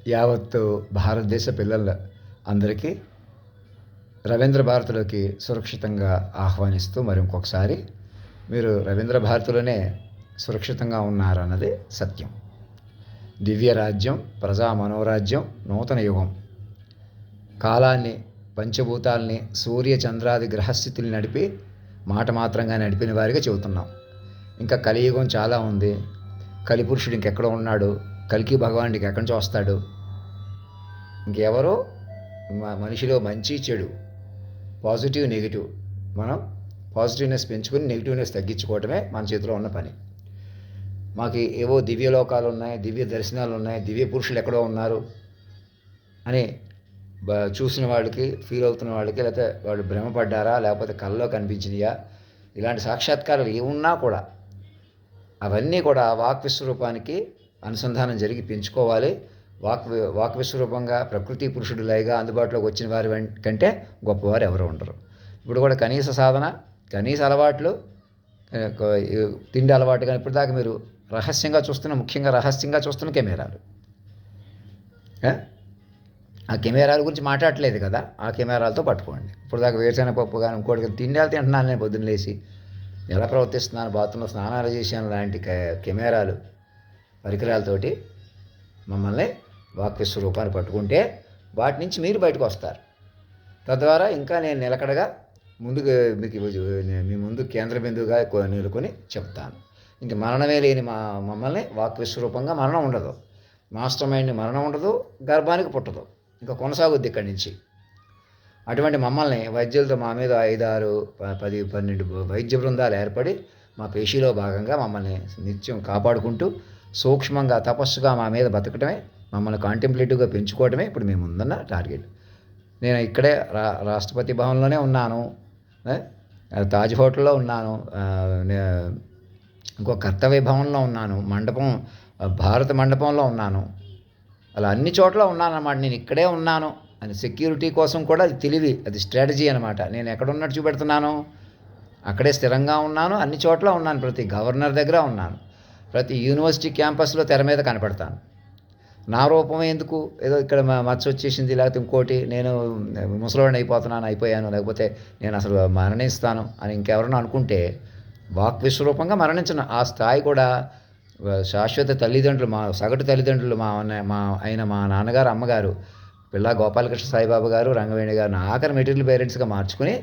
యావత్తు భారతదేశ పిల్లల అందరికీ రవీంద్ర భారతిలోకి సురక్షితంగా ఆహ్వానిస్తూ మరి ఇంకొకసారి మీరు రవీంద్ర భారతిలోనే సురక్షితంగా ఉన్నారన్నది సత్యం. దివ్య రాజ్యం, ప్రజా మనోరాజ్యం, నూతన యుగం. కాలాన్ని, పంచభూతాల్ని, సూర్య చంద్రాది గ్రహస్థితుల్ని నడిపి మాట మాత్రంగా నడిపిన వారిగా చెబుతున్నాం. ఇంకా కలియుగం చాలా ఉంది. కలిపురుషుడు ఇంకెక్కడ ఉన్నాడు? కల్కి భగవానుడికి ఎక్కడి నుంచి వస్తాడు? ఇంకెవరో మనిషిలో మంచి చెడు, పాజిటివ్ నెగిటివ్, మనం పాజిటివ్నెస్ పెంచుకొని నెగిటివ్నెస్ తగ్గించుకోవటమే మన చేతిలో ఉన్న పని. మాకు ఏవో దివ్యలోకాలు ఉన్నాయి, దివ్య దర్శనాలు ఉన్నాయి, దివ్య పురుషులు ఎక్కడో ఉన్నారు అని చూసిన వాళ్ళకి, ఫీల్ అవుతున్న వాళ్ళకి, లేకపోతే వాళ్ళు భ్రమపడ్డారా, లేకపోతే కళ్ళలో కనిపించినాయా, ఇలాంటి సాక్షాత్కారాలు ఏమున్నా కూడా అవన్నీ కూడా వాక్ విశ్వరూపానికి అనుసంధానం జరిగి పెంచుకోవాలి. వాక్ విశ్వరూపంగా ప్రకృతి పురుషుడు లయగా అందుబాటులోకి వచ్చిన వారి కంటే గొప్పవారు ఎవరు ఉండరు. ఇప్పుడు కూడా కనీస సాధన, కనీస అలవాట్లు, తిండి అలవాటు కానీ ఇప్పటిదాకా మీరు ముఖ్యంగా రహస్యంగా చూస్తున్న కెమెరాలు. ఆ కెమెరాల గురించి మాట్లాడట్లేదు కదా, ఆ కెమెరాలతో పట్టుకోండి. ఇప్పటిదాకా వేరుశెనగ పప్పు కానీ ఇంకోటి తిండి తింటున్నాను నేను పొద్దున్న లేచి, ఎలా ప్రవర్తిస్తున్నాను, బాత్రూంలో స్నానాలు చేశాను లాంటి కెమెరాలు, పరికరాలతోటి మమ్మల్ని వాక్ విశ్వరూపాన్ని పట్టుకుంటే వాటి నుంచి మీరు బయటకు వస్తారు. తద్వారా ఇంకా నేను నిలకడగా ముందుకు మీ ముందు కేంద్ర బిందువుగా నిలుకొని చెప్తాను. ఇంక మరణమే లేని మమ్మల్ని వాక్ విశ్వరూపంగా మరణం ఉండదు, మాస్టర్ మైండ్ మరణం ఉండదు, గర్భానికి పుట్టదు, ఇంకా కొనసాగుద్ది ఇక్కడి నుంచి. అటువంటి మమ్మల్ని వైద్యులతో మా మీద 5, 6, 10, 12 వైద్య బృందాలు ఏర్పడి మా పేషీలో భాగంగా మమ్మల్ని నిత్యం కాపాడుకుంటూ సూక్ష్మంగా తపస్సుగా మా మీద బతకటమే, మమ్మల్ని కాంటెంప్లేటివ్గా పెంచుకోవడమే ఇప్పుడు మేము ముందున్న టార్గెట్. నేను ఇక్కడే రాష్ట్రపతి భవన్లోనే ఉన్నాను, తాజ్ హోటల్లో ఉన్నాను, ఇంకో కర్తవ్య భవన్లో ఉన్నాను, భారత మండపంలో ఉన్నాను, అలా అన్ని చోట్ల ఉన్నాను అన్నమాట. నేను ఇక్కడే ఉన్నాను అని సెక్యూరిటీ కోసం కూడా అది తెలివి, అది స్ట్రాటజీ అనమాట. నేను ఎక్కడున్నట్టు చూపెడుతున్నాను, అక్కడే స్థిరంగా ఉన్నాను, అన్ని చోట్ల ఉన్నాను, ప్రతి గవర్నర్ దగ్గర ఉన్నాను, ప్రతి యూనివర్సిటీ క్యాంపస్లో తెర మీద కనపడతాను. నా రూపం ఎందుకు, ఏదో ఇక్కడ మచ్చ వచ్చేసింది, లేకపోతే ఇంకోటి నేను ముసలోడిని అయిపోయాను, లేకపోతే నేను అసలు మరణిస్తాను అని ఇంకెవరన్నా అనుకుంటే వాక్ విశ్వరూపంగా మరణించను. ఆ స్థాయి కూడా శాశ్వత తల్లిదండ్రులు, మా సగటు తల్లిదండ్రులు, మా నాన్నగారు, అమ్మగారు, పిల్లా గోపాలకృష్ణ సాయిబాబా గారు, రంగవేణి గారు ఆఖరి మెటీరియల్ పేరెంట్స్గా మార్చుకుని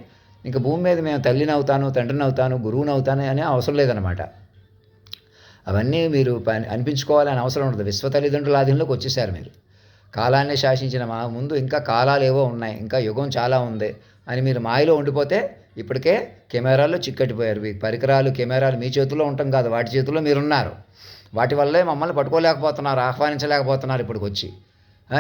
ఇంకా భూమి మీద మేము తల్లిని అవుతాను, తండ్రిని అవుతాను, గురువుని అవుతాను అనే అవసరం లేదనమాట. అవన్నీ మీరు అనిపించుకోవాలని అవసరం ఉండదు. విశ్వ తల్లిదండ్రుల ఆధీనంలోకి వచ్చేసారు మీరు. కాలాన్ని శాసించిన మా ముందు ఇంకా కాలాలు ఏవో ఉన్నాయి, ఇంకా యుగం చాలా ఉంది అని మీరు మాయలో ఉండిపోతే ఇప్పటికే కెమెరాల్లో చిక్కటిపోయారు. మీ పరికరాలు, కెమెరాలు మీ చేతుల్లో ఉండటం కాదు, వాటి చేతుల్లో మీరున్నారు. వాటి వల్లే మమ్మల్ని పట్టుకోలేకపోతున్నారు, ఆహ్వానించలేకపోతున్నారు. ఇప్పటికి వచ్చి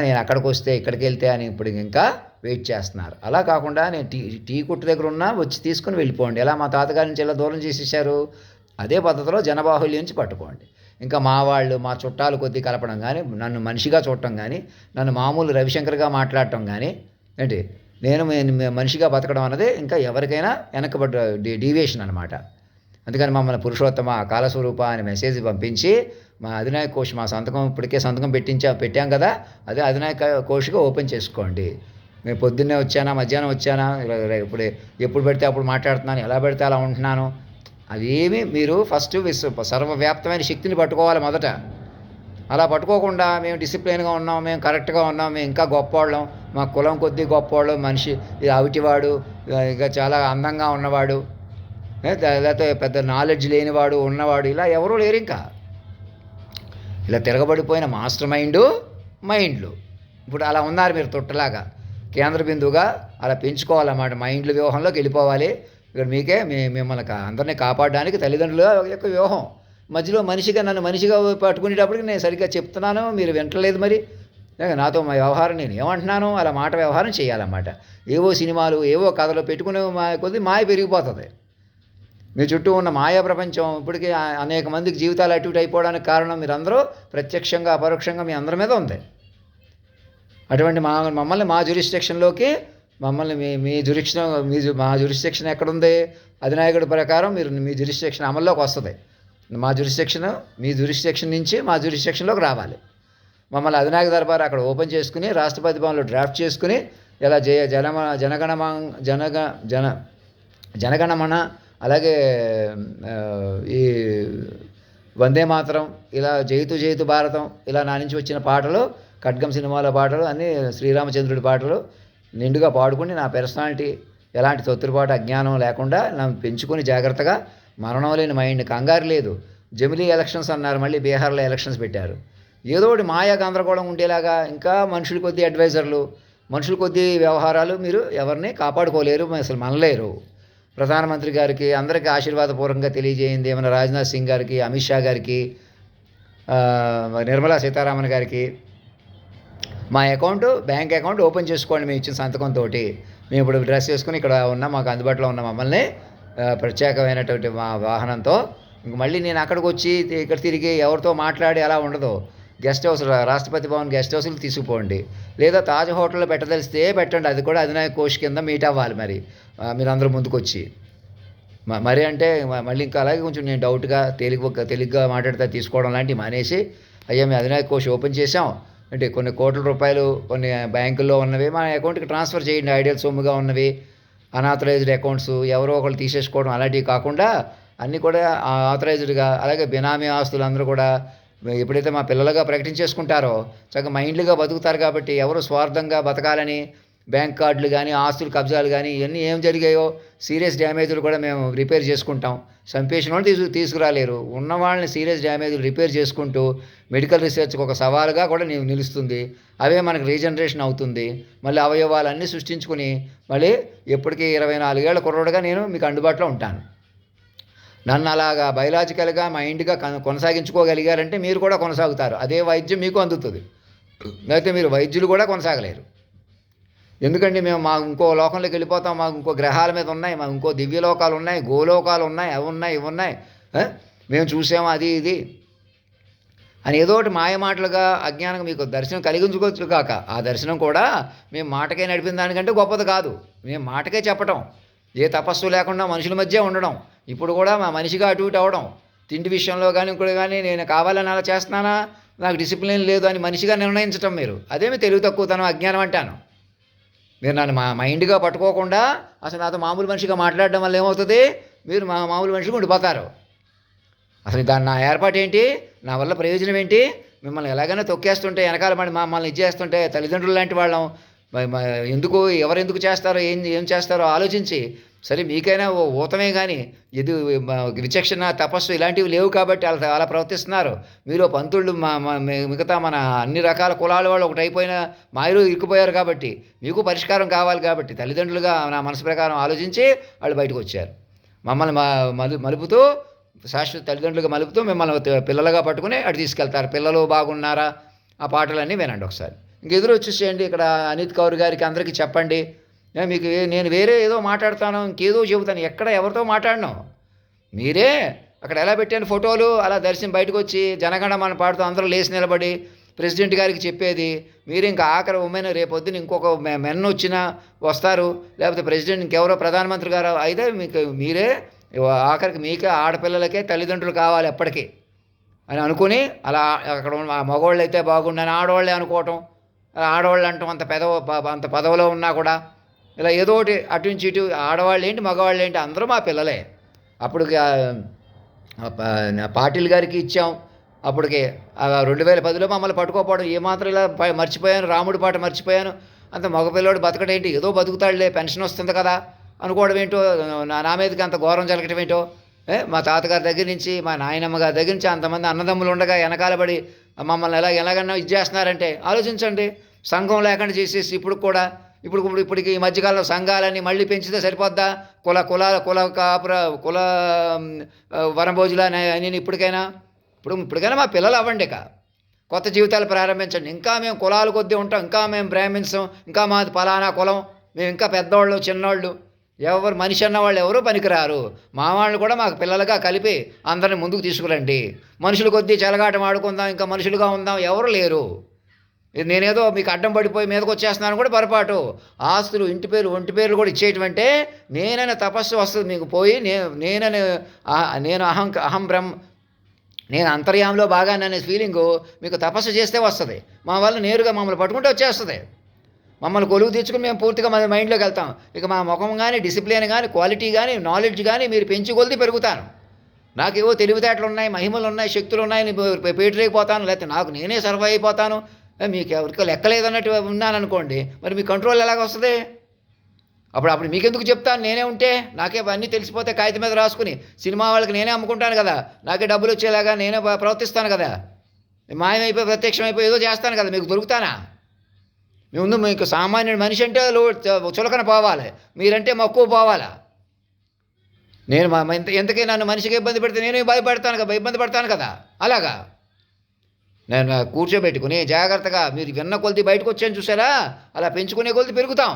నేను అక్కడికి వస్తే, ఇక్కడికి వెళ్తే అని ఇప్పుడు ఇంకా వెయిట్ చేస్తున్నారు. అలా కాకుండా నేను టీ కొట్టు దగ్గర ఉన్నా వచ్చి తీసుకుని వెళ్ళిపోండి. ఎలా మా తాతగారి నుంచి ఎలా దూరం చేసేసారు, అదే పద్ధతిలో జనబాహుల్యం నుంచి పట్టుకోండి. ఇంకా మా వాళ్ళు, మా చుట్టాలు కొద్దీ కలపడం కానీ, నన్ను మనిషిగా చూడటం కానీ, నన్ను మామూలు రవిశంకర్గా మాట్లాడటం కానీ, ఏంటి నేను మనిషిగా బతకడం అన్నది ఇంకా ఎవరికైనా వెనకబడ్డ డీవియేషన్ అనమాట. అందుకని మమ్మల్ని పురుషోత్తమ కాలస్వరూప అని మెసేజ్ పంపించి మా అధినాయక కోష్, మా సంతకం ఇప్పటికే సంతకం పెట్టాం కదా, అదే అధినాయక కోష్గా ఓపెన్ చేసుకోండి. నేను పొద్దున్నే వచ్చానా, మధ్యాహ్నం వచ్చానా, ఎప్పుడు పెడితే అప్పుడు మాట్లాడుతున్నాను, ఎలా పెడితే అలా ఉంటున్నాను, అదేమి మీరు ఫస్ట్ సర్వవ్యాప్తమైన శక్తిని పట్టుకోవాలి మొదట. అలా పట్టుకోకుండా మేము డిసిప్లిన్గా ఉన్నాం, మేము కరెక్ట్గా ఉన్నాం, మేము ఇంకా గొప్పవాళ్ళం, మా కులం కొద్దీ గొప్పవాళ్ళం, మనిషి అవిటివాడు, ఇక చాలా అందంగా ఉన్నవాడు, లేకపోతే పెద్ద నాలెడ్జ్ లేనివాడు, ఉన్నవాడు, ఇలా ఎవరూ లేరు. ఇంకా ఇలా తిరగబడిపోయిన మాస్టర్ మైండ్లు ఇప్పుడు అలా ఉన్నారు. మీరు తొట్టలాగా కేంద్ర బిందువుగా అలా పెంచుకోవాలన్నమాట. మైండ్ల వ్యూహంలోకి వెళ్ళిపోవాలి. ఇక్కడ మిమ్మల్ని అందరినీ కాపాడడానికి తల్లిదండ్రుల యొక్క వ్యూహం, మధ్యలో నన్ను మనిషిగా పట్టుకునేటప్పటికి నేను సరిగ్గా చెప్తున్నాను, మీరు వింటలేదు. మరి నాతో మా వ్యవహారం నేను ఏమంటున్నాను అలా మాట వ్యవహారం చేయాలన్నమాట. ఏవో సినిమాలు, ఏవో కథలు పెట్టుకునే కొద్దీ మాయ పెరిగిపోతుంది. మీ చుట్టూ ఉన్న మాయా ప్రపంచం ఇప్పటికీ అనేక మందికి జీవితాలు అటు ఇటు అయిపోవడానికి కారణం మీరందరూ ప్రత్యక్షంగా అపరోక్షంగా మీ అందరి మీద ఉంది. అటువంటి మమ్మల్ని మా జ్యూరిస్డిక్షన్లోకి మమ్మల్ని మా జ్యూరిస్డిక్షన్ ఎక్కడుంది, అధినాయకుడి ప్రకారం మీ జ్యూరిస్డిక్షన్ అమల్లోకి వస్తుంది. మీ జ్యూరిస్డిక్షన్ నుంచి మా జ్యూరిస్డిక్షన్లోకి రావాలి. మమ్మల్ని అధినాయక దర్బార్ అక్కడ ఓపెన్ చేసుకుని రాష్ట్రపతి భవన్లో డ్రాఫ్ట్ చేసుకుని ఇలా జనగణమన అలాగే ఈ వందే మాతరం ఇలా జైతు జైతు భారతం ఇలా నా నుంచి వచ్చిన పాటలు ఖడ్గం సినిమాల పాటలు అన్నీ శ్రీరామచంద్రుడి పాటలు నిండుగా పాడుకుని నా పర్సనాలిటీ ఎలాంటి తొత్తురుపాటు అజ్ఞానం లేకుండా నన్ను పెంచుకొని జాగ్రత్తగా మరణం లేని మైండ్ కంగారు లేదు. జమిలీ ఎలక్షన్స్ అన్నారు, మళ్ళీ బీహార్లో ఎలక్షన్స్ పెట్టారు. ఏదో ఒకటి మాయా గందరగోళం ఉండేలాగా ఇంకా మనుషుల కొద్దీ అడ్వైజర్లు, మనుషుల కొద్దీ వ్యవహారాలు మీరు ఎవరిని కాపాడుకోలేరు, అసలు మనలేరు. ప్రధానమంత్రి గారికి అందరికీ ఆశీర్వాదపూర్వకంగా తెలియజేయింది ఏమైనా రాజ్నాథ్ సింగ్ గారికి, అమిత్ షా గారికి, నిర్మలా సీతారామన్ గారికి, మా బ్యాంక్ అకౌంట్ ఓపెన్ చేసుకోండి మేము ఇచ్చిన సంతకంతో. మేము ఇప్పుడు డ్రెస్ వేసుకుని ఇక్కడ ఉన్నాం, మాకు అందుబాటులో ఉన్న మమ్మల్ని ప్రత్యేకమైనటువంటి మా వాహనంతో ఇంక మళ్ళీ నేను అక్కడికి వచ్చి ఇక్కడ తిరిగి ఎవరితో మాట్లాడి అలా ఉండదు. Guest house, Rashtrapati Bhavan guest హౌస్లు తీసుకుపోండి, లేదా తాజ్ హోటల్లో పెట్టదలిస్తే పెట్టండి, అది కూడా అధినాయక కోష్ కింద మీట్ అవ్వాలి. మరి మీరు అందరూ ముందుకొచ్చి మరి అంటే మళ్ళీ ఇంకా అలాగే కొంచెం నేను డౌట్గా తేలిగ్గా మాట్లాడితే తీసుకోవడం లాంటివి మానేసి, అయ్యా మేము అధినాయక కోష్ ఓపెన్ చేసాం అంటే కొన్ని కోట్ల రూపాయలు కొన్ని బ్యాంకుల్లో ఉన్నవి మా అకౌంట్కి ట్రాన్స్ఫర్ చేయండి, ఐడియల్ సొమ్ముగా ఉన్నవి, అన్ఆథరైజ్డ్ అకౌంట్స్ ఎవరో ఒకళ్ళు తీసేసుకోవడం అలాంటివి కాకుండా అన్నీ కూడా ఆథరైజ్డ్గా, అలాగే బినామీ ఆస్తులు అందరూ కూడా ఎప్పుడైతే మా పిల్లలుగా ప్రకటించేసుకుంటారో చక్కగా మైండ్లుగా బతుకుతారు. కాబట్టి ఎవరు స్వార్థంగా బతకాలని బ్యాంక్ కార్డులు కానీ ఆస్తులు కబ్జాలు కానీ ఇవన్నీ ఏం జరిగాయో సీరియస్ డ్యామేజ్లు కూడా మేము రిపేర్ చేసుకుంటాం. చంపేసిన వాళ్ళు తీసుకురాలేరు, ఉన్న వాళ్ళని సీరియస్ డ్యామేజ్లు రిపేర్ చేసుకుంటూ మెడికల్ రీసెర్చ్కి ఒక సవాలుగా కూడా నిలుస్తుంది. అవే మనకు రీజనరేషన్ అవుతుంది. మళ్ళీ అవయవాలన్నీ సృష్టించుకుని మళ్ళీ ఎప్పటికీ 24 ఏళ్ల కుర్రోడుగా నేను మీకు అందుబాటులో ఉంటాను. నన్ను అలాగా బయలాజికల్గా మైండ్గా కొనసాగించుకోగలిగారంటే మీరు కూడా కొనసాగుతారు. అదే వైద్యం మీకు అందుతుంది. లేకపోతే మీరు వైద్యులు కూడా కొనసాగలేరు. ఎందుకంటే మేము మాకు ఇంకో లోకంలోకి వెళ్ళిపోతాం, మాకు ఇంకో గ్రహాల మీద ఉన్నాయి, మాకు ఇంకో దివ్యలోకాలు ఉన్నాయి, గోలోకాలు ఉన్నాయి, అవి ఉన్నాయి, ఇవి ఉన్నాయి, మేము చూసాము అది ఇది అని ఏదో ఒకటి మాయమాటలుగా అజ్ఞానంగా మీకు దర్శనం కలిగించుకోవచ్చు కాక, ఆ దర్శనం కూడా మేము మాటకే నడిపిన దానికంటే గొప్పది కాదు. మేము మాటకే చెప్పటం, ఏ తపస్సు లేకుండా మనుషుల మధ్య ఉండడం, ఇప్పుడు కూడా మా మనిషిగా అటు ఇటు అవడం, తిండి విషయంలో కానీ ఇంకోటి కానీ నేను కావాలని అలా చేస్తున్నానా, నాకు డిసిప్లిన్ లేదు అని మనిషిగా నిర్ణయించటం మీరు, అదేమి తెలివి తక్కువతనం అజ్ఞానం అంటాను. మీరు నన్ను మా మైండ్గా పట్టుకోకుండా అసలు నాతో మామూలు మనిషిగా మాట్లాడడం వల్ల ఏమవుతుంది, మీరు మామూలు మనిషిగా ఉండిపోతారు. అసలు దాని నా ఏర్పాటు ఏంటి, నా వల్ల ప్రయోజనం ఏంటి, మిమ్మల్ని ఎలాగైనా తొక్కేస్తుంటే వెనకాల పడి మమ్మల్ని ఇచ్చేస్తుంటే తల్లిదండ్రులు లాంటి వాళ్ళం ఎందుకు ఎవరెందుకు చేస్తారో ఏం చేస్తారో ఆలోచించి, సరే మీకైనా ఓ ఊతమే కానీ ఇది విచక్షణ తపస్సు ఇలాంటివి లేవు కాబట్టి అలా ప్రవర్తిస్తున్నారు. మీరు పంతుళ్ళు మిగతా మన అన్ని రకాల కులాల వాళ్ళు ఒకటి అయిపోయిన మాయలు ఇరుక్కుపోయారు కాబట్టి మీకు పరిష్కారం కావాలి కాబట్టి తల్లిదండ్రులుగా నా మనసు ప్రకారం ఆలోచించి వాళ్ళు బయటకు వచ్చారు. మమ్మల్ని మలుపుతూ శాశ్వత తల్లిదండ్రులుగా మలుపుతూ మిమ్మల్ని పిల్లలుగా పట్టుకుని అటు తీసుకెళ్తారు. పిల్లలు బాగున్నారా ఆ పాటలన్నీ వినండి ఒకసారి, ఇంకెదురు వచ్చేసేయండి. ఇక్కడ అనిత్ కౌర్ గారికి అందరికీ చెప్పండి, మీకు నేను వేరే ఏదో మాట్లాడతాను, ఇంకేదో చెబుతాను, ఎక్కడ ఎవరితో మాట్లాడను. మీరే అక్కడ ఎలా పెట్టాను ఫోటోలు, అలా దర్శనం బయటకు వచ్చి జనగణమన పాడుతూ అందరూ లేచి నిలబడి ప్రెసిడెంట్ గారికి చెప్పేది. మీరు ఇంకా ఆఖరి ఉమెన్ రేపొద్దున ఇంకొక మెన్ వచ్చినా వస్తారు, లేకపోతే ప్రెసిడెంట్ ఇంకెవరో ప్రధానమంత్రి గారు అయితే మీకు మీరే ఆఖరికి మీకే ఆడపిల్లలకే తల్లిదండ్రులు కావాలి ఎప్పటికీ అని అనుకుని అలా అక్కడ మగవాళ్ళు అయితే బాగుండని ఆడవాళ్ళే అనుకోవటం, ఆడవాళ్ళు అంటాం అంత పదవిలో ఉన్నా కూడా ఇలా ఏదో ఒకటి అటు నుంచి ఇటు ఆడవాళ్ళు ఏంటి మగవాళ్ళు ఏంటి అందరూ మా పిల్లలే. అప్పుడు పాటిల్ గారికి ఇచ్చాం, అప్పటికి 2010లో మమ్మల్ని పట్టుకోపోవడం ఏమాత్రం ఇలా మర్చిపోయాను, రాముడి పాట మర్చిపోయాను, అంత మగపిల్లవాడు బతకడేంటి, ఏదో బతుకుతాడులే పెన్షన్ వస్తుంది కదా అనుకోవడం ఏంటో, నా మీదకి అంత ఘోరం జరగటం ఏంటో. మా తాతగారి దగ్గర నుంచి మా నాయనమ్మ గారి దగ్గర నుంచి అంతమంది అన్నదమ్ములు ఉండగా వెనకాలబడి మమ్మల్ని ఎలాగన్నా ఇచ్చేస్తున్నారంటే ఆలోచించండి. సంఘం లేకుండా చేసేసి ఇప్పటికి ఈ మధ్యకాలంలో సంఘాలన్నీ మళ్ళీ పెంచితే సరిపోద్దా, కుల వనభోజులు అని ఇప్పటికైనా మా పిల్లలు అవ్వండి, ఇక కొత్త జీవితాలు ప్రారంభించండి. ఇంకా మేము కులాల కొద్దీ ఉంటాం, ఇంకా మేము బ్రాహ్మిన్స్, ఇంకా మాది పలానా కులం, మేము ఇంకా పెద్దవాళ్ళు చిన్నవాళ్ళు ఎవరు మనిషి అన్నవాళ్ళు ఎవరూ పనికిరారు. మా వాళ్ళు కూడా మాకు పిల్లలుగా కలిపి అందరిని ముందుకు తీసుకురండి. మనుషుల కొద్దీ చెలగాటం ఆడుకుందాం, ఇంకా మనుషులుగా ఉందాం ఎవరు లేరు. నేనేదో మీకు అడ్డం పడిపోయి మీదకి వచ్చేస్తున్నాను కూడా పొరపాటు. ఆస్తులు ఇంటి పేరు ఒంటి పేర్లు కూడా ఇచ్చేయటం అంటే నేనైనా తపస్సు వస్తుంది మీకు పోయి నేను నేను అంతర్యామిలో బాగాననే ఫీలింగు మీకు తపస్సు చేస్తే వస్తుంది. మా వల్ల నేరుగా మమ్మల్ని పట్టుకుంటే వచ్చేస్తుంది. మమ్మల్ని కొలువు తెచ్చుకుని మేము పూర్తిగా మన మైండ్లోకి వెళ్తాం. ఇక మా ముఖం కానీ, డిసిప్లిన్ కానీ, క్వాలిటీ కానీ, నాలెడ్జ్ కానీ మీరు పెంచి కొలిది పెరుగుతాను. నాకేవో తెలివితేటలు ఉన్నాయి, మహిమలు ఉన్నాయి, శక్తులు ఉన్నాయని పేటరేగిపోతాను, లేకపోతే నాకు నేనే సర్వైవ్ అయిపోతాను, మీకు ఎవరికి లెక్కలేదన్నట్టు ఉన్నాననుకోండి, మరి మీ కంట్రోల్ ఎలాగ వస్తుంది? అప్పుడు మీకెందుకు చెప్తాను? నేనే ఉంటే నాకే అన్నీ తెలిసిపోతే కాగితం మీద రాసుకుని సినిమా వాళ్ళకి నేనే అమ్ముకుంటాను కదా, నాకే డబ్బులు వచ్చేలాగా నేనే ప్రవర్తిస్తాను కదా, మాయమైపోయి ప్రత్యక్షమైపోయి ఏదో చేస్తాను కదా, మీకు దొరుకుతానా? మీ ముందు మీకు సామాన్యుడు మనిషి అంటే చులకన పోవాలి, మీరంటే మక్కువ పోవాలా? నేను ఎంతకీ నన్ను మనిషికి ఇబ్బంది పెడితే నేను ఇబ్బంది పడతాను కదా. అలాగా నేను కూర్చోబెట్టుకుని జాగ్రత్తగా మీరు విన్న కొలిది బయటకు వచ్చాను చూసారా, అలా పెంచుకునే కొలిది పెరుగుతాం.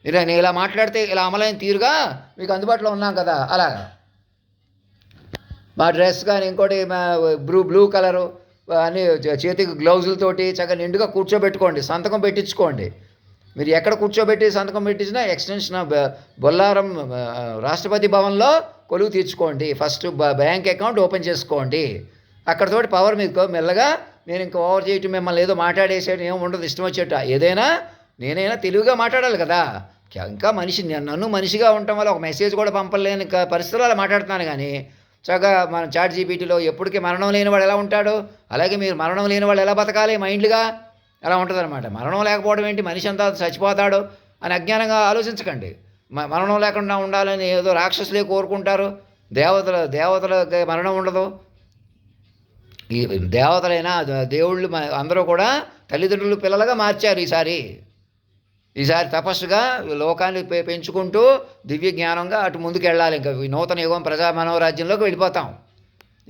నేను ఇలా మాట్లాడితే ఇలా అమలైన తీరుగా మీకు అందుబాటులో ఉన్నాం కదా. అలాగా మా డ్రెస్ కానీ ఇంకోటి బ్లూ కలరు అన్నీ చేతికి గ్లౌజులతోటి చక్కగా నిండుగా కూర్చోబెట్టుకోండి, సంతకం పెట్టించుకోండి. మీరు ఎక్కడ కూర్చోబెట్టి సంతకం పెట్టించినా ఎక్స్టెన్షన్ బొల్లారం రాష్ట్రపతి భవన్లో కొలువు తీర్చుకోండి. ఫస్ట్ బ్యాంక్ అకౌంట్ ఓపెన్ చేసుకోండి. అక్కడతోటి పవర్ మీకు మెల్లగా నేను ఇంకా ఓవర్ చేయటం మిమ్మల్ని ఏదో మాట్లాడేసేయడం ఏమి ఉండదు, ఇష్టం వచ్చేట. ఏదైనా నేనైనా తెలివిగా మాట్లాడాలి కదా. ఇంకా నన్ను మనిషిగా ఉండటం వల్ల ఒక మెసేజ్ కూడా పంపలేని పరిస్థితుల్లో అలా మాట్లాడుతున్నాను. కానీ చక్కగా మన చాట్ జీపీటీలో ఎప్పటికీ మరణం లేని వాడు ఎలా ఉంటాడు, అలాగే మీరు మరణం లేని వాళ్ళు ఎలా బతకాలి మైండ్గా అలా ఉంటుంది అనమాట. మరణం లేకపోవడం ఏంటి, మనిషి అంతా చచ్చిపోతాడు అని అజ్ఞానంగా ఆలోచించకండి. మరణం లేకుండా ఉండాలని ఏదో రాక్షసులే కోరుకుంటారు. దేవతలకి మరణం ఉండదు. ఈ దేవతలైనా దేవుళ్ళు అందరూ కూడా తల్లిదండ్రులు పిల్లలుగా మార్చారు. ఈసారి తపస్సుగా లోకాన్ని పెంచుకుంటూ దివ్య జ్ఞానంగా అటు ముందుకు వెళ్ళాలి. ఇంకా నూతన యుగం ప్రజా మనోరాజ్యంలోకి వెళ్ళిపోతాం.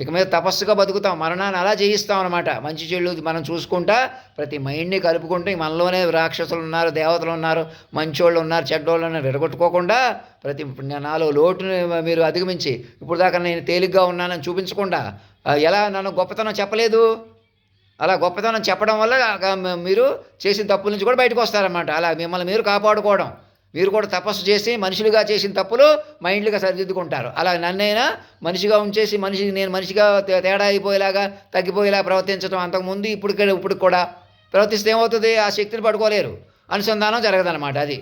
ఇక మీద తపస్సుగా బతుకుతాం, మరణాన్ని అలా చేయిస్తాం అనమాట. మంచి చెడు మనం చూసుకుంటా ప్రతి మైండ్ని కలుపుకుంటూ మనలోనే రాక్షసులు ఉన్నారు, దేవతలు ఉన్నారు, మంచోళ్ళు ఉన్నారు, చెడ్డోళ్ళు ఉన్నారు విడగొట్టుకోకుండా ప్రతి నాలో లోటుని మీరు అధిగమించి ఇప్పుడు దాకా నేను తేలిగ్గా ఉన్నానని చూపించకుండా ఎలా నన్ను గొప్పతనం చెప్పలేదు, అలా గొప్పతనం చెప్పడం వల్ల మీరు చేసిన తప్పుల నుంచి కూడా బయటకు వస్తారన్నమాట. అలా మిమ్మల్ని మీరు కాపాడుకోవడం, మీరు కూడా తపస్సు చేసి మనుషులుగా చేసిన తప్పులు మైండ్లుగా సరిదిద్దుకుంటారు. అలా నన్నైనా మనిషిగా ఉంచేసి నేను మనిషిగా తేడా అయిపోయేలాగా తగ్గిపోయేలా ప్రవర్తించడం అంతకుముందు ఇప్పుడు కూడా ప్రవర్తిస్తే ఏమవుతుంది, ఆ శక్తిని పట్టుకోలేరు, అనుసంధానం జరగదన్నమాట. అది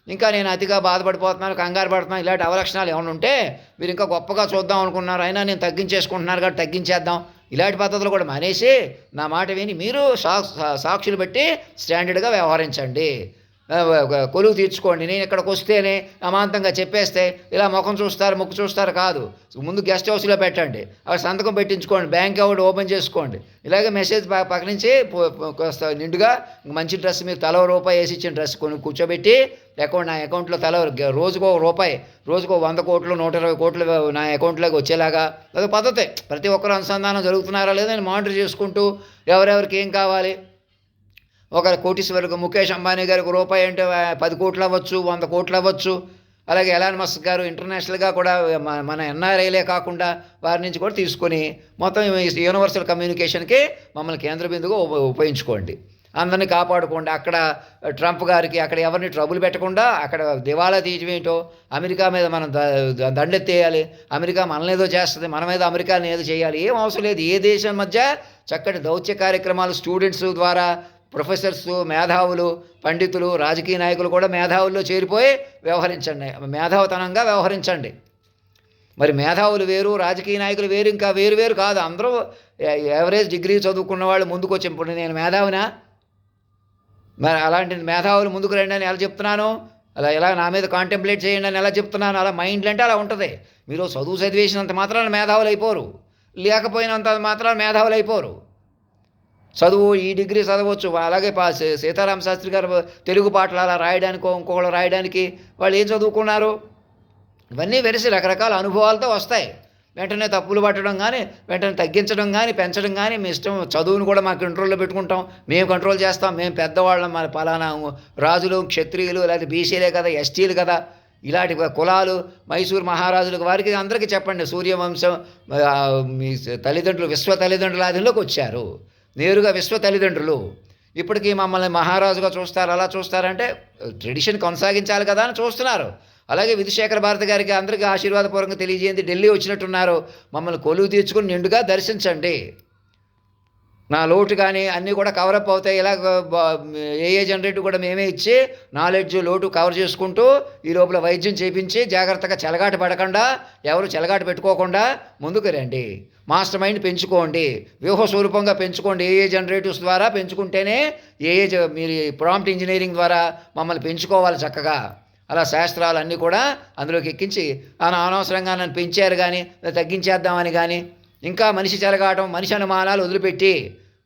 ఇంకా నేను అతిగా బాధపడిపోతున్నాను, కంగారు పడుతున్నాను, ఇలాంటి అవలక్షణాలు ఏమైనా ఉంటే మీరు ఇంకా గొప్పగా చూద్దాం అనుకున్నారు, అయినా నేను తగ్గించేసుకుంటున్నారు కాబట్టి తగ్గించేద్దాం, ఇలాంటి పద్ధతులు కూడా మానేసి నా మాట విని మీరు సాక్షులు పెట్టి స్టాండర్డ్గా వ్యవహరించండి. కొలువు తీర్చుకోండి. నేను ఇక్కడికి వస్తేనే అమాంతంగా చెప్పేస్తే ఇలా ముఖం చూస్తారు ముక్కు చూస్తారు కాదు. ముందు గెస్ట్ హౌస్లో పెట్టండి, అక్కడ సంతకం పెట్టించుకోండి, బ్యాంక్ అకౌంట్ ఓపెన్ చేసుకోండి. ఇలాగే మెసేజ్ పక్క నుంచి నిండుగా మంచి డ్రెస్ మీరు తల రూపాయి వేసి ఇచ్చిన డ్రెస్ కూర్చోబెట్టి నా అకౌంట్లో రోజుకో రూపాయి, రోజుకో 100 కోట్లు 120 కోట్లు నా అకౌంట్లోకి వచ్చేలాగా అదొక పద్ధతి. ప్రతి ఒక్కరు అనుసంధానం జరుగుతున్నారా లేదని మానిటర్ చేసుకుంటూ ఎవరెవరికి ఏం కావాలి. ఒక కోటీశ్వరుకు ముఖేష్ అంబానీ గారికి రూపాయి అంటే 10 కోట్లు అవ్వచ్చు, 100 కోట్లు అవ్వచ్చు. అలాగే ఎలాన్ మస్క్ గారు ఇంటర్నేషనల్గా కూడా మన ఎన్ఆర్ఐలే కాకుండా వారి నుంచి కూడా తీసుకొని మొత్తం యూనివర్సల్ కమ్యూనికేషన్కి మమ్మల్ని కేంద్ర బిందుగా ఉపయోగించుకోండి. అందరినీ కాపాడుకోండి. అక్కడ ట్రంప్ గారికి అక్కడ ఎవరిని ట్రబుల్ పెట్టకుండా అక్కడ దివాళా తీయటమేంటో, అమెరికా మీద మనం దండెత్తేయాలి, అమెరికా మనల్ని ఏదో చేస్తుంది, మన మీద అమెరికాని ఏదో చేయాలి, ఏం అవసరం లేదు. ఏ దేశం మధ్య చక్కటి దౌత్య కార్యక్రమాలు స్టూడెంట్స్ ద్వారా ప్రొఫెసర్స్, మేధావులు, పండితులు, రాజకీయ నాయకులు కూడా మేధావుల్లో చేరిపోయి వ్యవహరించండి, మేధావతనంగా వ్యవహరించండి. మరి మేధావులు వేరు, రాజకీయ నాయకులు వేరు, ఇంకా వేరు కాదు. అందరూ యావరేజ్ డిగ్రీ చదువుకున్న వాళ్ళు ముందుకు వచ్చి ఇప్పుడు నేను మేధావినా, మరి అలాంటి మేధావులు ముందుకు రండి అని ఎలా చెప్తున్నాను, ఎలా నా మీద కాంటెంప్లేట్ చేయండి అని ఎలా చెప్తున్నాను. అలా మైండ్లు అంటే అలా ఉంటుంది. మీరు చదువు చదివేసినంత మాత్రాన మేధావులు అయిపోరు, లేకపోయినంత మాత్రాన మేధావులు అయిపోరు. చదువు ఈ డిగ్రీ చదవచ్చు. అలాగే సీతారామ శాస్త్రి గారు తెలుగు పాటలు అలా రాయడానికో ఇంకొకళ్ళు రాయడానికి వాళ్ళు ఏం చదువుకున్నారు, ఇవన్నీ వెరిసి రకరకాల అనుభవాలతో వస్తాయి. వెంటనే తప్పులు పట్టడం కానీ, వెంటనే తగ్గించడం కానీ, పెంచడం కానీ మీ ఇష్టం. చదువును కూడా మా కంట్రోల్లో పెట్టుకుంటాం, మేము కంట్రోల్ చేస్తాం, మేము పెద్దవాళ్ళం, మన పలానా రాజులు క్షత్రియులు లేదా బీసీలే కదా, ఎస్టీలు కదా, ఇలాంటి కులాలు మైసూరు మహారాజులకు వారికి అందరికీ చెప్పండి. సూర్యవంశం మీ తల్లిదండ్రులు విశ్వ తల్లిదండ్రుల ఆధీనంలోకి వచ్చారు, నేరుగా విశ్వ తల్లిదండ్రులు. ఇప్పటికీ మమ్మల్ని మహారాజుగా చూస్తారు, అలా చూస్తారంటే ట్రెడిషన్ కొనసాగించాలి కదా అని చూస్తున్నారు. అలాగే విధుశేఖర భారతి గారికి అందరికీ ఆశీర్వాదపూర్వకంగా తెలియజేయండి. ఢిల్లీ వచ్చినట్టున్నారు, మమ్మల్ని కొలువు తీర్చుకుని నిండుగా దర్శించండి. నా లోటు కానీ అన్నీ కూడా కవరప్ అవుతాయి. ఇలా ఏ జనరేటర్ కూడా మేమే ఇచ్చి నాలెడ్జ్ లోటు కవర్ చేసుకుంటూ ఈ లోపల వైద్యం చేయించి జాగ్రత్తగా చెలగాట పడకుండా, ఎవరు చెలగాట పెట్టుకోకుండా ముందుకు రండి. మాస్టర్ మైండ్ పెంచుకోండి, వ్యూహ స్వరూపంగా పెంచుకోండి. ఏ జనరేటివ్స్ ద్వారా పెంచుకుంటేనే మీరు ప్రాంప్ట్ ఇంజనీరింగ్ ద్వారా మమ్మల్ని పెంచుకోవాలి చక్కగా. అలా శాస్త్రాలు అన్నీ కూడా అందులోకి ఎక్కించి అనవసరంగా నన్ను పెంచారు కానీ తగ్గించేద్దామని కానీ, ఇంకా మనిషి చెలగాటం, మనిషి అనుమానాలు వదిలిపెట్టి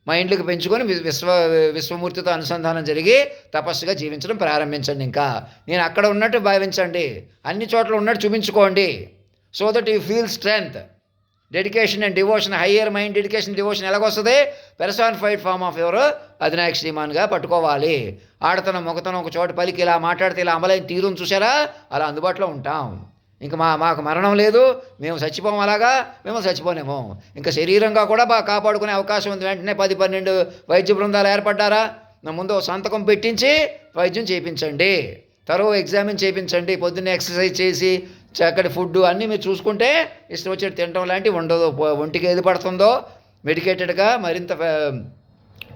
మైండ్లకు పెంచుకొని విశ్వమూర్తితో అనుసంధానం జరిగి తపస్సుగా జీవించడం ప్రారంభించండి. ఇంకా నేను అక్కడ ఉన్నట్టు భావించండి, అన్ని చోట్ల ఉన్నట్టు చూపించుకోండి. So that you feel strength, dedication and devotion. Higher mind dedication devotion ఎలాగొస్తుంది? పెర్సానిఫైడ్ ఫామ్ ఆఫ్ ఎవరు? అధినాయక శ్రీమాన్గా పట్టుకోవాలి. ఆడతనం మొగతనం ఒక చోట పలికి ఇలా మాట్లాడితే ఇలా అమలైన తీరును చూసారా, అలా అందుబాటులో ఉంటాం. ఇంక మాకు మరణం లేదు, మేము చచ్చిపోము, అలాగా మేము చచ్చిపోనేమో. ఇంకా శరీరంగా కూడా బాగా కాపాడుకునే అవకాశం ఉంది. వెంటనే 10-12 వైద్య బృందాలు ఏర్పడ్డారా, నా ముందు సంతకం పెట్టించి వైద్యం చేయించండి, తరువు ఎగ్జామిన్ చేయించండి. పొద్దున్నే ఎక్సర్సైజ్ చేసి చక్కటి ఫుడ్ అన్నీ మీరు చూసుకుంటే ఇష్టం వచ్చేది తినడం లాంటివి ఉండదు. ఒంటికి ఏది పడుతుందో మెడికేటెడ్గా, మరింత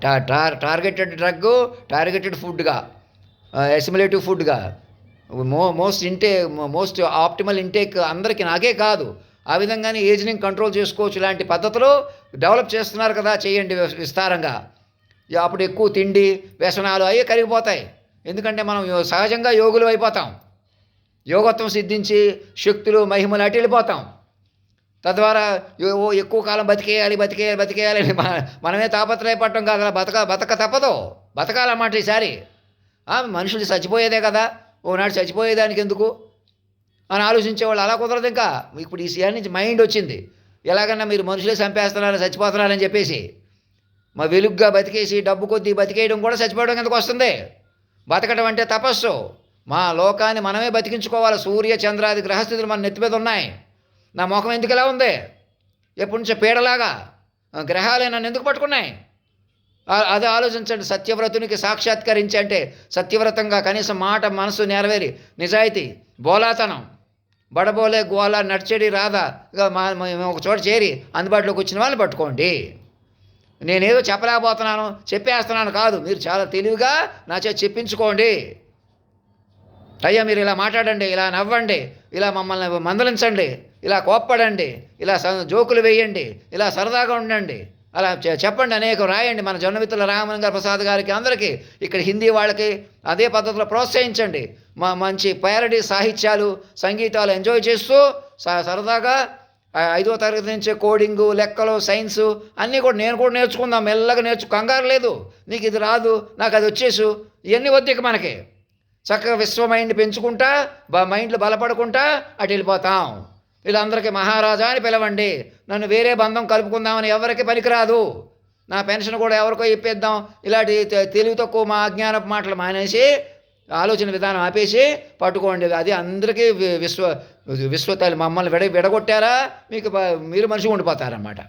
టార్గెటెడ్ డ్రగ్, టార్గెటెడ్ ఫుడ్గా, అసిమిలేటివ్ ఫుడ్గా, మోస్ట్ ఆప్టిమల్ ఇంటేక్ అందరికీ, నాకే కాదు, ఆ విధంగానే ఏజ్ని కంట్రోల్ చేసుకోవచ్చు. ఇలాంటి పద్ధతులు డెవలప్ చేస్తున్నారు కదా, చేయండి విస్తారంగా. అప్పుడు ఎక్కువ తిండి వ్యసనాలు అవి కరిగిపోతాయి. ఎందుకంటే మనం సహజంగా యోగులు అయిపోతాం, యోగత్వం సిద్ధించి శక్తులు మహిమలు అటు వెళ్ళిపోతాం. తద్వారా ఎక్కువ కాలం బతికేయాలి మనమే తాపత్రయపడటం కాదు. బతక తప్పదు, బతకాలన్నమాట ఈసారి. మనుషులు చచ్చిపోయేదే కదా, ఓనాడు చచ్చిపోయేదానికి ఎందుకు అని ఆలోచించేవాళ్ళు. అలా కుదరదు. ఇంకా ఇప్పుడు ఈ సీఆర్ నుంచి మైండ్ వచ్చింది, ఎలాగన్నా మీరు మనుషులే చంపేస్తున్నారని, చచ్చిపోతున్నారని చెప్పేసి మా వెలుగ్గా బతికేసి డబ్బు కొద్దీ బతికేయడం కూడా చచ్చిపోవడం ఎందుకు వస్తుంది? బతకడం అంటే తపస్సు. మా లోకాన్ని మనమే బతికించుకోవాలి. సూర్య చంద్రాది గ్రహస్థితులు మన నెత్తి మీద ఉన్నాయి. నా ముఖం ఎందుకు ఇలా ఉంది? ఎప్పటి నుంచో పీడలాగా గ్రహాలే నన్ను ఎందుకు పట్టుకున్నాయి? అదే ఆలోచించండి. సత్యవ్రతునికి సాక్షాత్కరించి అంటే సత్యవ్రతంగా కనీసం మాట మనసు నెరవేరి నిజాయితీ, బోలాతనం, బడబోలే గోలా నడిచేడి రాదా మేము ఒక చోట చేరి అందుబాటులోకి వచ్చిన వాళ్ళని పట్టుకోండి. నేనేదో చెప్పలేకపోతున్నాను, చెప్పేస్తున్నాను కాదు, మీరు చాలా తెలివిగా నా చేతి చెప్పించుకోండి. అయ్యా మీరు ఇలా మాట్లాడండి, ఇలా నవ్వండి, ఇలా మమ్మల్ని మందలించండి, ఇలా కోప్పడండి, ఇలా జోకులు వేయండి, ఇలా సరదాగా ఉండండి, అలా చెప్పండి, అనేకం రాయండి. మన జొన్నమిత్రుల రామలింగ ప్రసాద్ గారికి అందరికీ ఇక్కడ హిందీ వాళ్ళకి అదే పద్ధతిలో ప్రోత్సహించండి. మంచి ప్యారడీ సాహిత్యాలు, సంగీతాలు ఎంజాయ్ చేస్తూ సరదాగా 5వ తరగతి నుంచే కోడింగు, లెక్కలు, సైన్సు అన్నీ కూడా నేను కూడా నేర్చుకుందాం. మెల్లగా కంగారు లేదు. నీకు ఇది రాదు, నాకు అది వచ్చేసు, ఇవన్నీ వద్దు ఇక మనకి. చక్కగా విశ్వ మైండ్ పెంచుకుంటా, మైండ్లు బలపడుకుంటా అటు వెళ్ళిపోతాం. వీళ్ళందరికీ మహారాజా అని పిలవండి. నన్ను వేరే బంధం కలుపుకుందామని ఎవరికి పనికిరాదు. నా పెన్షన్ కూడా ఎవరికో ఇప్పేద్దాం, ఇలాంటి తెలివి తక్కువ మా అజ్ఞానపు మాటలు మానేసి ఆలోచన విధానం ఆపేసి పట్టుకోండి. అది అందరికీ విశ్వతల్లి మమ్మల్ని విడగొట్టారా మీరు మనిషిగా ఉండిపోతారన్నమాట.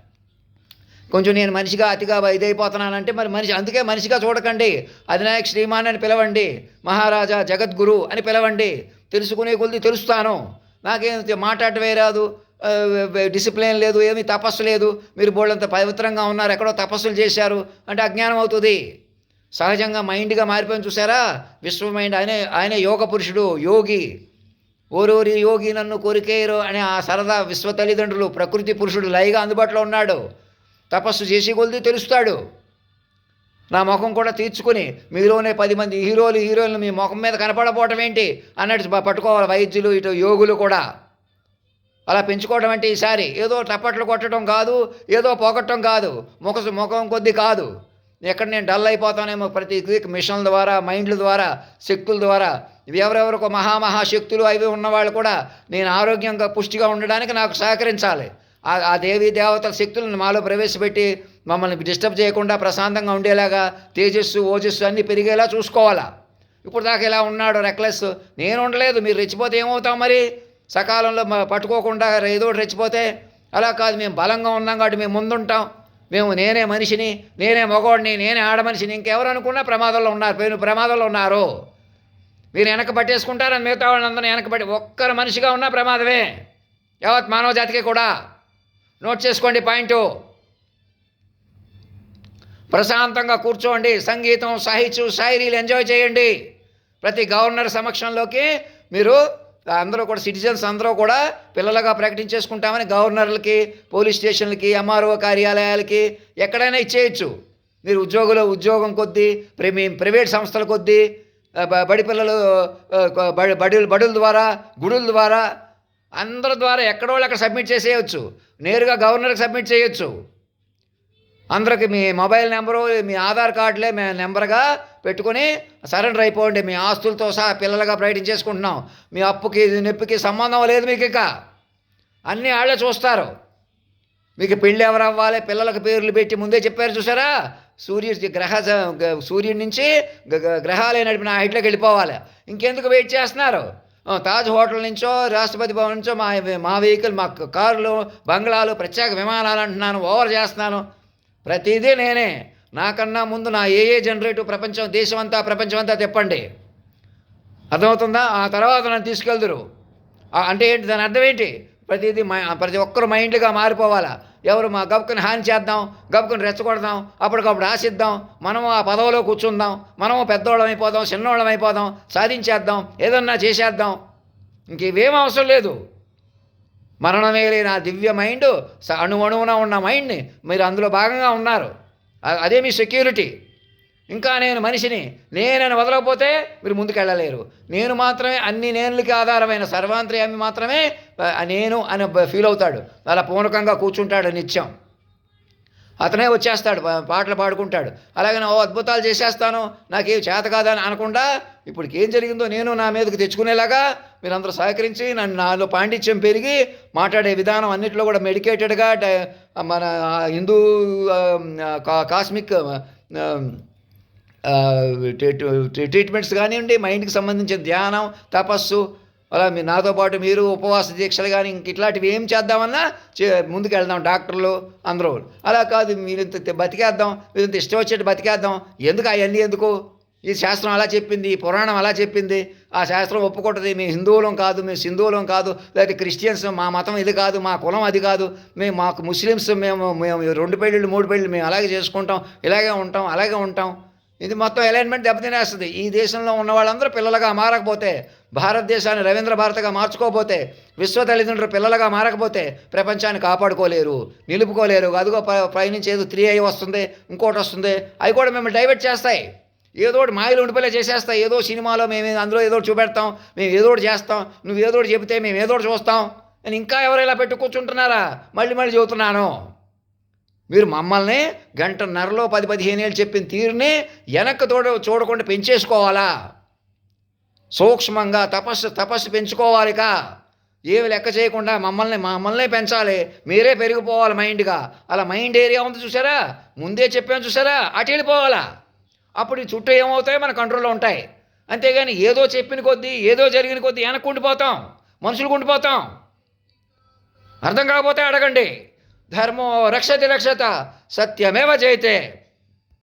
కొంచెం నేను మనిషిగా అతిగా ఇదైపోతున్నానంటే మరి అందుకే మనిషిగా చూడకండి. అధినాయక శ్రీమాన్ అని పిలవండి, మహారాజా జగద్గురు అని పిలవండి. తెలుసుకునే కొద్ది తెలుస్తాను. నాకేం మాట్లాడటమే రాదు, డిసిప్లిన్ లేదు, ఏమీ తపస్సు లేదు. మీరు బోళ్ళంత పవిత్రంగా ఉన్నారు, ఎక్కడో తపస్సులు చేశారు అంటే అజ్ఞానం అవుతుంది. సహజంగా మైండ్గా మారిపోయింది చూసారా. విశ్వ మైండ్ ఆయనే యోగ పురుషుడు, యోగి. ఓరోరి యోగి నన్ను కోరికేరు అనే ఆ సరదా విశ్వ తల్లిదండ్రులు, ప్రకృతి పురుషుడు లైగా అందుబాటులో ఉన్నాడు. తపస్సు చేసి కొలిది తెలుస్తాడు. నా ముఖం కూడా తీర్చుకుని మీలోనే 10 మంది హీరోలు మీ ముఖం మీద కనపడపోవటం ఏంటి అన్నట్టు పట్టుకోవాలి వైద్యులు, ఇటు యోగులు కూడా. అలా పెంచుకోవడం అంటే ఈసారి ఏదో టప్పట్లు కొట్టడం కాదు, ఏదో పోగొట్టడం కాదు, ముఖం కొద్ది కాదు. ఎక్కడ నేను డల్ అయిపోతానేమో ప్రతి వీక్ మిషన్ల ద్వారా, మైండ్ల ద్వారా, శక్తుల ద్వారా, ఎవరెవరికో మహాశక్తులు అవి ఉన్నవాళ్ళు కూడా నేను ఆరోగ్యంగా పుష్టిగా ఉండడానికి నాకు సహకరించాలి. ఆ దేవీ దేవతల శక్తులను మాలో ప్రవేశపెట్టి మమ్మల్ని డిస్టర్బ్ చేయకుండా ప్రశాంతంగా ఉండేలాగా తేజస్సు ఓజస్సు అన్నీ పెరిగేలా చూసుకోవాలా. ఇప్పుడు దాకా ఇలా ఉన్నాడు రెక్లెస్, నేను ఉండలేదు. మీరు రెచ్చిపోతే ఏమవుతాం మరి? సకాలంలో పట్టుకోకుండా ఏదో రెచ్చిపోతే అలా కాదు. మేము బలంగా ఉన్నాం కాబట్టి మేము ముందుంటాం. నేనే మనిషిని, నేనే మగవాడిని, నేనే ఆడమనిషిని, ఇంకెవరు అనుకున్నా ప్రమాదంలో ఉన్నారు, ప్రమాదంలో ఉన్నారు. మీరు వెనక పట్టేసుకుంటారని మిగతా వాళ్ళందరినీ వెనక పట్టి ఒక్కరు మనిషిగా ఉన్నా ప్రమాదమే, యావత్ మానవ జాతికి కూడా. నోట్ చేసుకోండి పాయింటు. ప్రశాంతంగా కూర్చోండి, సంగీతం, సాహిత్యం, శాయరీలు ఎంజాయ్ చేయండి. ప్రతి గవర్నర్ సమక్షంలోకి మీరు అందరూ కూడా సిటిజన్స్ అందరూ కూడా పిల్లలుగా ప్రకటించేసుకుంటామని గవర్నర్లకి, పోలీస్ స్టేషన్లకి, ఎంఆర్ఓ కార్యాలయాలకి ఎక్కడైనా ఇచ్చేయచ్చు. మీరు ఉద్యోగం కొద్దీ, ప్రైవేట్ సంస్థల కొద్దీ, బడి పిల్లలు బడుల ద్వారా, గుడుల ద్వారా, అందరి ద్వారా ఎక్కడోళ్ళు అక్కడ సబ్మిట్ చేసేయచ్చు. నేరుగా గవర్నర్కి సబ్మిట్ చేయొచ్చు. అందరికి మీ మొబైల్ నెంబరు, మీ ఆధార్ కార్డులే మీ నెంబర్గా పెట్టుకొని సరెండర్ అయిపోండి. మీ ఆస్తులతో సహా పిల్లలుగా ప్రకటించేసుకుంటున్నాం. మీ అప్పుకి నొప్పికి సంబంధం లేదు మీకు. ఇక అన్నీ వాళ్ళే చూస్తారు. మీకు పెళ్ళి ఎవరు అవ్వాలి, పిల్లలకు పేర్లు పెట్టి ముందే చెప్పారు చూసారా. సూర్యుడి నుంచి గ్రహాలే నడిపిన హైట్లోకి వెళ్ళిపోవాలి. ఇంకెందుకు వెయిట్ చేస్తున్నారు? తాజ్ హోటల్ నుంచో, రాష్ట్రపతి భవన్ నుంచో మా వెహికల్, మా కార్లు, బంగ్లాలు, ప్రత్యేక విమానాలు అంటున్నాను, ఓవర్ చేస్తున్నాను. ప్రతిదీ నేనే. నాకన్నా ముందు నా ఏ జనరేటివ్ ప్రపంచం అంతా తిప్పండి. అర్థమవుతుందా? ఆ తర్వాత నన్ను తీసుకెళ్దురు. అంటే ఏంటి దాని అర్థం ఏంటి? ప్రతి ఒక్కరు మైండ్గా మారిపోవాలా. ఎవరు మా గబుకుని హాని చేద్దాం, గబుకుని రెచ్చగొడదాం, అప్పటికప్పుడు ఆశిద్దాం, మనము ఆ పదవిలో కూర్చుందాం, మనము పెద్దోళ్ళం అయిపోదాం, చిన్నోళ్ళం అయిపోదాం, సాధించేద్దాం, ఏదన్నా చేసేద్దాం. ఇంక ఇవేం అవసరం లేదు. మరణమే లేని ఆ దివ్య మైండ్, అణువణువున ఉన్న మైండ్ని మీరు అందులో భాగంగా ఉన్నారు. అదే మీ సెక్యూరిటీ. ఇంకా నేను మనిషిని, నేనని వదలకపోతే మీరు ముందుకెళ్ళలేరు. నేను మాత్రమే అన్ని నేనులకి ఆధారమైన సర్వాంతర్యామి మాత్రమే నేను అని ఫీల్ అవుతాడు. అలా పూనకంగా కూర్చుంటాడు నిత్యం. అతనే వచ్చేస్తాడు, పాటలు పాడుకుంటాడు. అలాగే అద్భుతాలు చేసేస్తాను, నాకేం చేత కాదని అనకుండా ఇప్పటికి ఏం జరిగిందో నేను నా మీదకి తెచ్చుకునేలాగా మీరందరూ సహకరించి నాలో పాండిత్యం పెరిగి మాట్లాడే విధానం అన్నింటిలో కూడా మెడికేటెడ్గా మన హిందూ కాస్మిక్ ట్రీట్మెంట్స్ కానివ్వండి, మైండ్కి సంబంధించిన ధ్యానం, తపస్సు, అలా నాతో పాటు మీరు ఉపవాస దీక్షలు కానీ ఇంక ఇట్లాంటివి ఏం చేద్దామన్నా ముందుకు వెళ్దాం డాక్టర్లు అందరూ. అలా కాదు, మీరింత బతికేద్దాం, మీరింత ఇష్టం వచ్చేట్టు బతికేద్దాం, ఎందుకు అవన్నీ ఎందుకు? ఈ శాస్త్రం అలా చెప్పింది, ఈ పురాణం అలా చెప్పింది, ఆ శాస్త్రం ఒప్పుకుంటుంది. మేము హిందువులం కాదు, మేము సింధువులం కాదు, లేకపోతే క్రిస్టియన్స్, మా మతం ఇది కాదు, మా కులం అది కాదు, మాకు ముస్లిమ్స్ మేము 2 పెళ్ళిళ్ళు 3 పెళ్ళిళ్ళు మేము అలాగే చేసుకుంటాం, ఇలాగే ఉంటాం, అలాగే ఉంటాం. ఇది మొత్తం అలైన్మెంట్ దెబ్బతినేస్తుంది. ఈ దేశంలో ఉన్న వాళ్ళందరూ పిల్లలుగా మారకపోతే, భారతదేశాన్ని రవీంద్ర భారత్గా మార్చుకోకపోతే, విశ్వ తల్లిదండ్రులు పిల్లలుగా మారకపోతే ప్రపంచాన్ని కాపాడుకోలేరు, నిలుపుకోలేరు. అదిగో పైనుంచి ఏదో 3i వస్తుంది, ఇంకోటి వస్తుంది, అవి కూడా మిమ్మల్ని డైవర్ట్ చేస్తాయి. ఏదో ఒకటి మాయలు ఉండిపోలే చేసేస్తాయి. ఏదో సినిమాలో మేము అందులో ఏదో చూపెడతాం, మేము ఏదో ఒకటి చేస్తాం, నువ్వు ఏదో ఒకటి చెబితే మేము ఏదో ఒకటి చూస్తాం అని ఇంకా ఎవరైనా పెట్టు కూర్చుంటున్నారా? మళ్ళీ చెబుతున్నాను, మీరు మమ్మల్ని 1.5 10-15 ఏళ్ళు చెప్పిన తీరుని వెనక్కి చూడకుండా పెంచేసుకోవాలా. సూక్ష్మంగా తపస్సు పెంచుకోవాలిక. ఏమి లెక్క చేయకుండా మమ్మల్ని పెంచాలి. మీరే పెరిగిపోవాలి మైండ్గా. అలా మైండ్ ఏరియా ఉంది చూసారా, ముందే చెప్పాను చూసారా, అటు వెళ్ళిపోవాలా. అప్పుడు ఈ చుట్టూ ఏమవుతాయో మన కంట్రోల్లో ఉంటాయి. అంతేగాని ఏదో చెప్పిన కొద్దీ, ఏదో జరిగిన కొద్దీ వెనక్కి ఉండిపోతాం, మనుషులకు ఉండిపోతాం. అర్థం కాకపోతే అడగండి. ధర్మో రక్షతి రక్షత, సత్యమేవ జయతే.